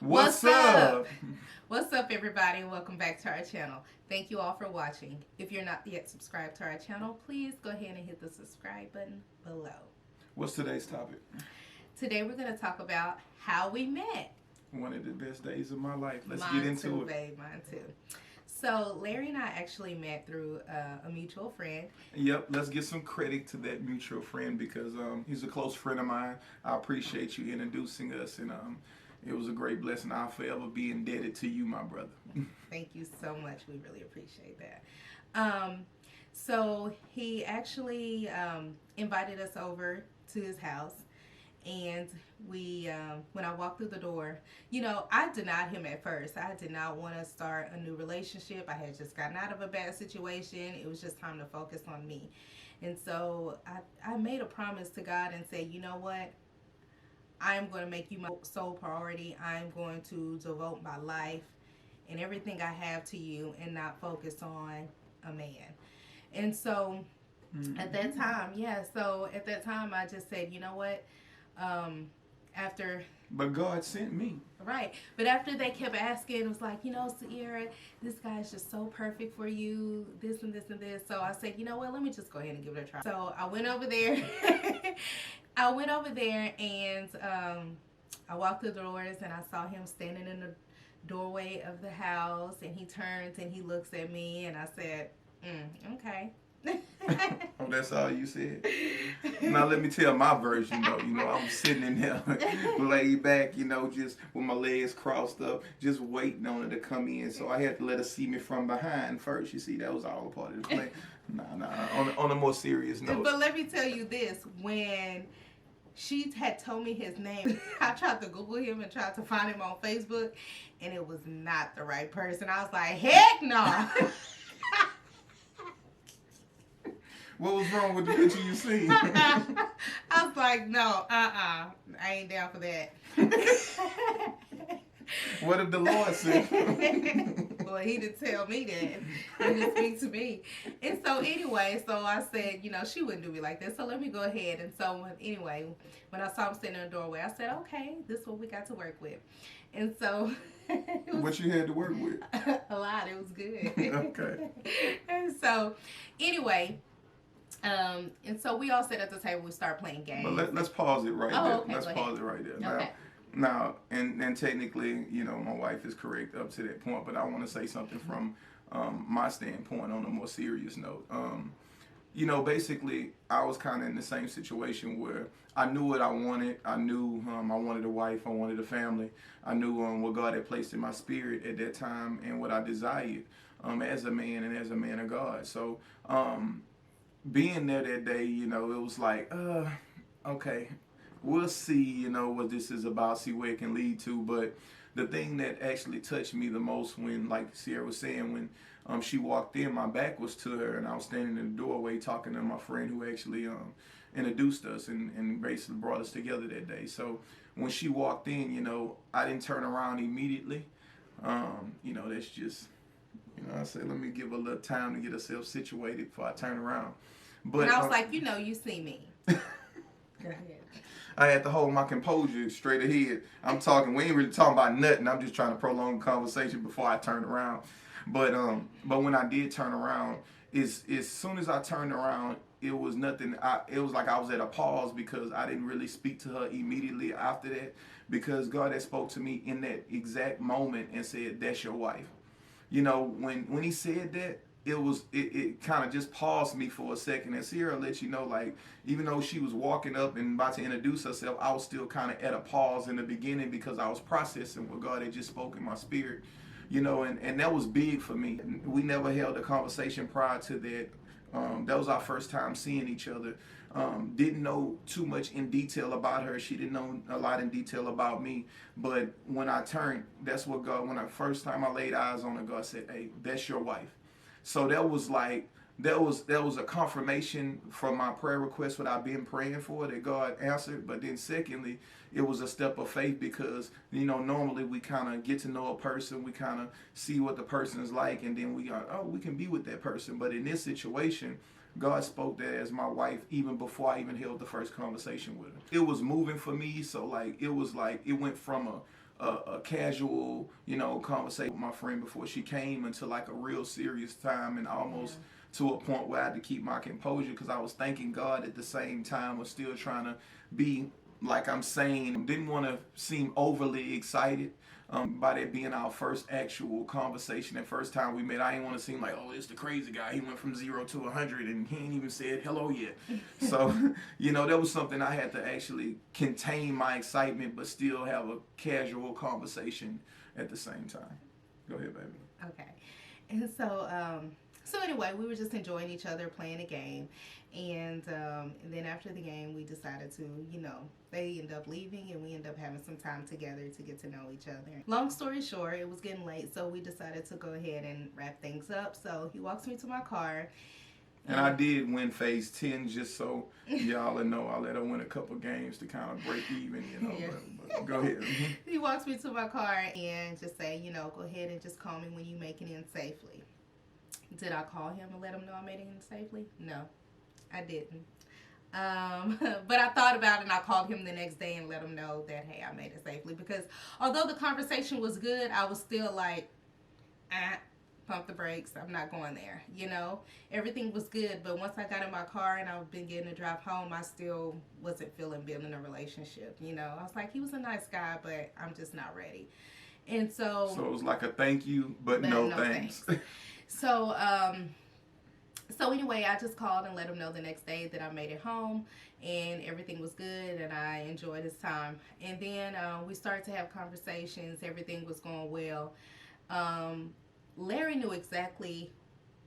What's up? What's up, everybody? Welcome back to our channel. Thank you all for watching. If you're not yet subscribed to our channel, please go ahead and hit the subscribe button below. What's today's topic? Today we're going to talk about how we met. One of the best days of my life. Let's Mine get into too, it. babe. Mine too. So Larry and I actually met through a mutual friend. Yep, let's get some credit to that mutual friend because he's a close friend of mine. I appreciate you introducing us, and it was a great blessing. I'll forever be indebted to you, my brother. Thank you so much. We really appreciate that. So he actually invited us over to his house, and we, when I walked through the door, I denied him at first. I did not want to start a new relationship. I had just gotten out of a bad situation. It was just time to focus on me. And so I made a promise to God and said, you know what? I am going to make you my sole priority. I'm going to devote my life and everything I have to you and not focus on a man. And so at that time, I just said, you know what? But God sent me. Right. But after they kept asking, it was like, Sierra, this guy is just so perfect for you, this and this and this. So I said, you know what, let me just go ahead and give it a try. So I went over there. And I walked through the doors and I saw him standing in the doorway of the house, and he turns and he looks at me, and I said, okay. Oh, that's all you said? Now let me tell my version though. I was sitting in there laid back, just with my legs crossed up, just waiting on her to come in. So I had to let her see me from behind first. You see, that was all a part of the plan. On a more serious note. But let me tell you this, when she had told me his name, I tried to Google him and tried to find him on Facebook, and it was not the right person. I was like, heck no. What was wrong with the picture you seen? I was like, no, I ain't down for that. What if the Lord said? Well, he didn't tell me that. He didn't speak to me. And so anyway, so I said, she wouldn't do me like this, so let me go ahead. And so when I saw him sitting in the doorway, I said, okay, this is what we got to work with. And so what you had to work with? A lot. It was good. Okay. And so anyway, and so we all sat at the table. We start playing games. But let's pause it right there. Okay, let's pause it right there. Okay. Now, and technically, my wife is correct up to that point, but I want to say something from my standpoint on a more serious note. Basically, I was kind of in the same situation where I knew what I wanted. I knew I wanted a wife. I wanted a family. I knew what God had placed in my spirit at that time and what I desired as a man and as a man of God. So, being there that day, it was like, okay, we'll see, what this is about, see where it can lead to. But the thing that actually touched me the most when, like Sierra was saying, when she walked in, my back was to her, and I was standing in the doorway talking to my friend who actually introduced us and basically brought us together that day. So when she walked in, I didn't turn around immediately. That's just... I said, let me give her a little time to get herself situated before I turn around. But and I was like, you see me. Go ahead. I had to hold my composure straight ahead. I'm talking, we ain't really talking about nothing. I'm just trying to prolong the conversation before I turn around. But when I did turn around, as soon as I turned around, it was nothing. It was like I was at a pause because I didn't really speak to her immediately after that, because God had spoke to me in that exact moment and said, that's your wife. When he said that, it kind of just paused me for a second. And Sierra let you know, like, even though she was walking up and about to introduce herself, I was still kind of at a pause in the beginning because I was processing what God had just spoken in my spirit, and that was big for me. We never held a conversation prior to that. That was our first time seeing each other. Didn't know too much in detail about her. She didn't know a lot in detail about me. But when I turned, that's what God, when I first time I laid eyes on her, God said, hey, that's your wife. So that was like, that was a confirmation from my prayer request, what I've been praying for, that God answered. But then secondly, it was a step of faith because, normally we kind of get to know a person, we kind of see what the person is like, and then we can be with that person. But in this situation, God spoke that as my wife even before I even held the first conversation with her. It was moving for me, so it went from a casual, conversation with my friend before she came into like a real serious time, and almost to a point where I had to keep my composure because I was thanking God at the same time, was still trying to be like I'm saying, didn't want to seem overly excited. By that being our first actual conversation, and first time we met, I didn't want to seem like, oh, it's the crazy guy. He went from 0 to 100 and he ain't even said hello yet. So, that was something I had to actually contain my excitement, but still have a casual conversation at the same time. Go ahead, baby. Okay. And so anyway, we were just enjoying each other, playing a game. And then after the game, we decided to, they end up leaving and we end up having some time together to get to know each other. Long story short, it was getting late, so we decided to go ahead and wrap things up. So he walks me to my car. And I did win phase 10, just so y'all know. I let her win a couple games to kind of break even, Yeah. but go ahead. He walks me to my car and just say, go ahead and just call me when you make it in safely. Did I call him and let him know I made it in safely? No, I didn't. But I thought about it and I called him the next day and let him know that, hey, I made it safely. Because although the conversation was good, I was still like, pump the brakes. I'm not going there. Everything was good. But once I got in my car and I've been getting to drive home, I still wasn't feeling building a relationship. I was like, he was a nice guy, but I'm just not ready. And so it was like a thank you, but no thanks. So anyway, I just called and let him know the next day that I made it home and everything was good and I enjoyed his time. And then we started to have conversations. Everything was going well. Larry knew exactly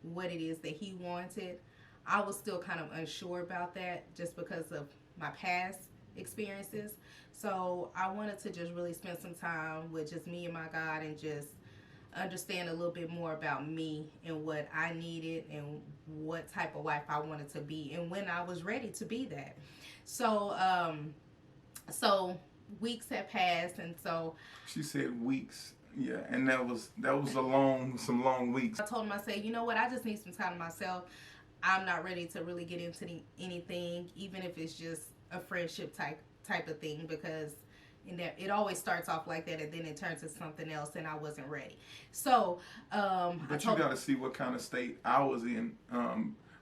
what it is that he wanted. I was still kind of unsure about that just because of my past experiences. So I wanted to just really spend some time with just me and my God and just understand a little bit more about me and what I needed and what type of wife I wanted to be and when I was ready to be that. So weeks had passed, and so she said weeks. Yeah, and that was some long weeks. I told him, I said, you know what, I just need some time to myself. I'm not ready to really get into anything, even if it's just a friendship type of thing, because it always starts off like that and then it turns into something else, and I wasn't ready. So but you got to see what kind of state I was in,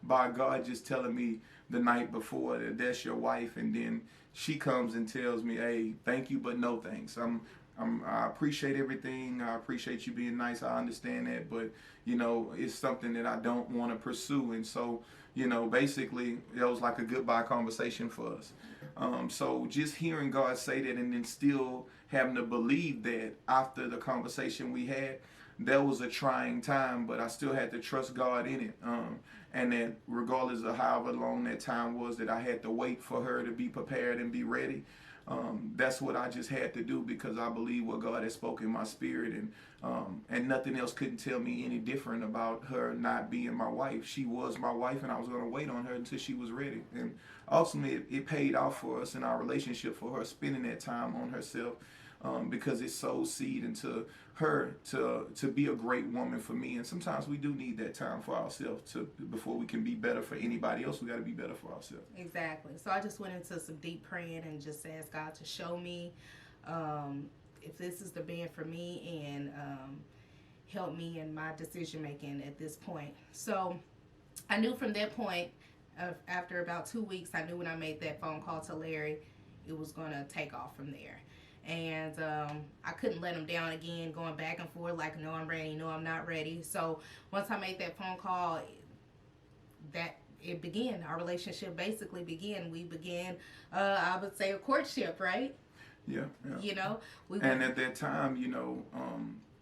by God just telling me the night before that that's your wife, and then she comes and tells me, hey, thank you but no thanks. I appreciate everything. I appreciate you being nice. I understand that, but it's something that I don't want to pursue. And so, basically, it was like a goodbye conversation for us. So just hearing God say that, and then still having to believe that after the conversation we had, that was a trying time, but I still had to trust God in it. And that regardless of however long that time was that I had to wait for her to be prepared and be ready, that's what I just had to do, because I believe what God has spoken in my spirit, and nothing else couldn't tell me any different about her not being my wife. She was my wife, and I was going to wait on her until she was ready. And ultimately, it paid off for us in our relationship, for her spending that time on herself, because it sowed seed into her to be a great woman for me. And sometimes we do need that time for ourselves before we can be better for anybody else. We got to be better for ourselves. Exactly. So I just went into some deep praying and just asked God to show me if this is the man for me, and help me in my decision making at this point. So I knew from that point, after about 2 weeks, I knew when I made that phone call to Larry, it was going to take off from there. And I couldn't let him down again, going back and forth like, no, I'm ready, no, I'm not ready. So once I made that phone call, it began. Our relationship basically began. We began, I would say, a courtship, right? Yeah. And at that time,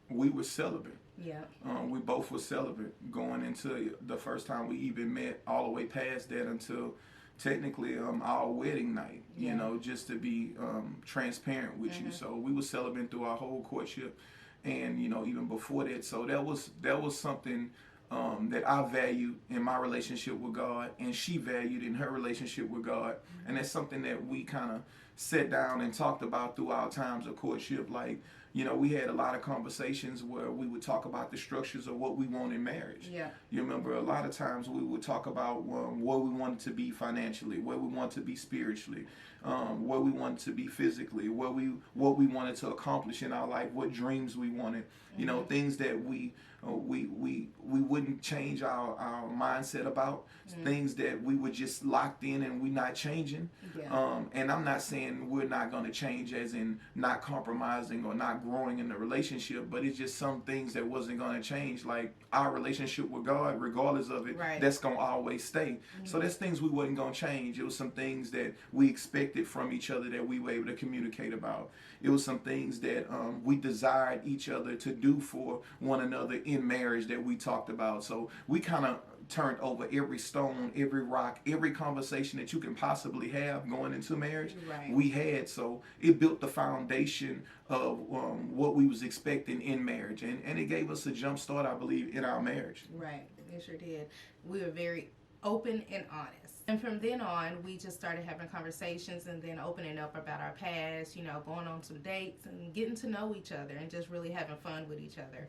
we were celibate. Yeah. We both were celibate going into the first time we even met, all the way past that until technically our wedding night, just to be transparent with you. So we were celibate through our whole courtship, and even before that. So that was something that I valued in my relationship with God, and she valued in her relationship with God. And that's something that we kind of sat down and talked about through our times of courtship. Like, we had a lot of conversations where we would talk about the structures of what we want in marriage. Yeah. You remember, a lot of times we would talk about where we wanted to be financially, where we wanted to be spiritually, where we wanted to be physically, what we wanted to accomplish in our life, what dreams we wanted, you know, things that we wouldn't change our mindset about, things that we were just locked in and we not changing. And I'm not saying we're not going to change as in not compromising or not growing in the relationship, but it's just some things that wasn't going to change, like our relationship with God, regardless of it, that's going to always stay. So there's things we wasn't going to change. It was some things that we expected from each other that we were able to communicate about. It was some things that we desired each other to do for one another in marriage that we talked about. So we kind of turned over every stone, every rock, every conversation that you can possibly have going into marriage. We had, so it built the foundation of what we was expecting in marriage, and it gave us a jump start, I believe, in our marriage. Right, it sure did. We were very open and honest. And from then on, we just started having conversations and then opening up about our past, you know, going on some dates and getting to know each other and just really having fun with each other.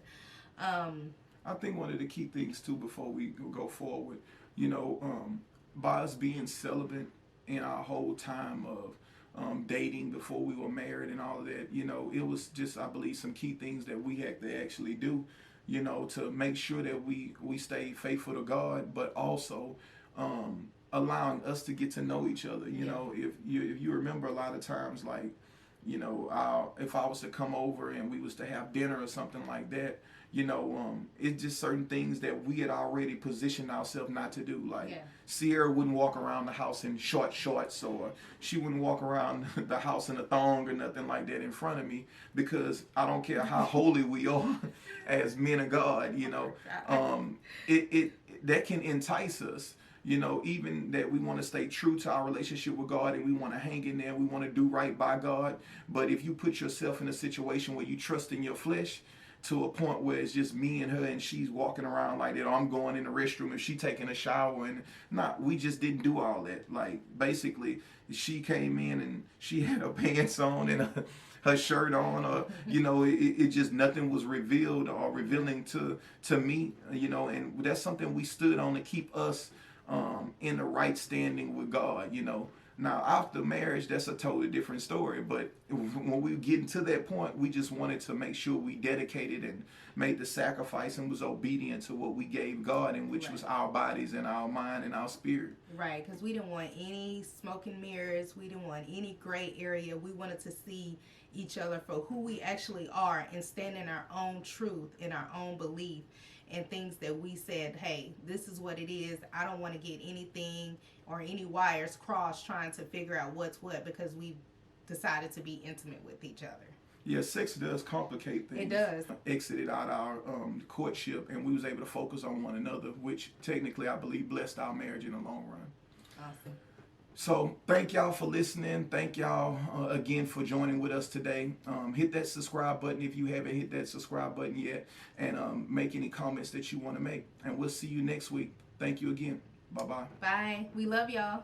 I think one of the key things too, before we go forward, you know, by us being celibate in our whole time of dating before we were married and all of that, you know, it was just, I believe, some key things that we had to actually do, you know, to make sure that we stay faithful to God, but also allowing us to get to know each other. You know, if you remember, a lot of times, like, you know, if I was to come over and we was to have dinner or something like that, you know, it's just certain things that we had already positioned ourselves not to do. Like Sierra wouldn't walk around the house in short shorts, or she wouldn't walk around the house in a thong or nothing like that in front of me, because I don't care how holy we are as men of God, you know, it that can entice us. You know, even that we want to stay true to our relationship with God and we want to hang in there, we want to do right by God. But if you put yourself in a situation where you trust in your flesh to a point where it's just me and her and she's walking around like that, or I'm going in the restroom and she taking a shower, and we just didn't do all that. Like, basically, she came in and she had her pants on and her shirt on, or, you know, it just, nothing was revealed or revealing to me, you know, and that's something we stood on to keep us in the right standing with God, you know. Now, after marriage, that's a totally different story. But when we get to that point, we just wanted to make sure we dedicated and made the sacrifice and was obedient to what we gave God, and which was our bodies and our mind and our spirit. Right, because we didn't want any smoke and mirrors. We didn't want any gray area. We wanted to see each other for who we actually are and stand in our own truth, in our own belief, and things that we said, hey, this is what it is. I don't want to get anything or any wires crossed trying to figure out what's what, because we decided to be intimate with each other. Yeah, sex does complicate things. It does. Exited out our courtship, and we was able to focus on one another, which technically, I believe, blessed our marriage in the long run. Awesome. So thank y'all for listening. Thank y'all again for joining with us today. Hit that subscribe button if you haven't hit that subscribe button yet, and make any comments that you want to make. And we'll see you next week. Thank you again. Bye-bye. Bye. We love y'all.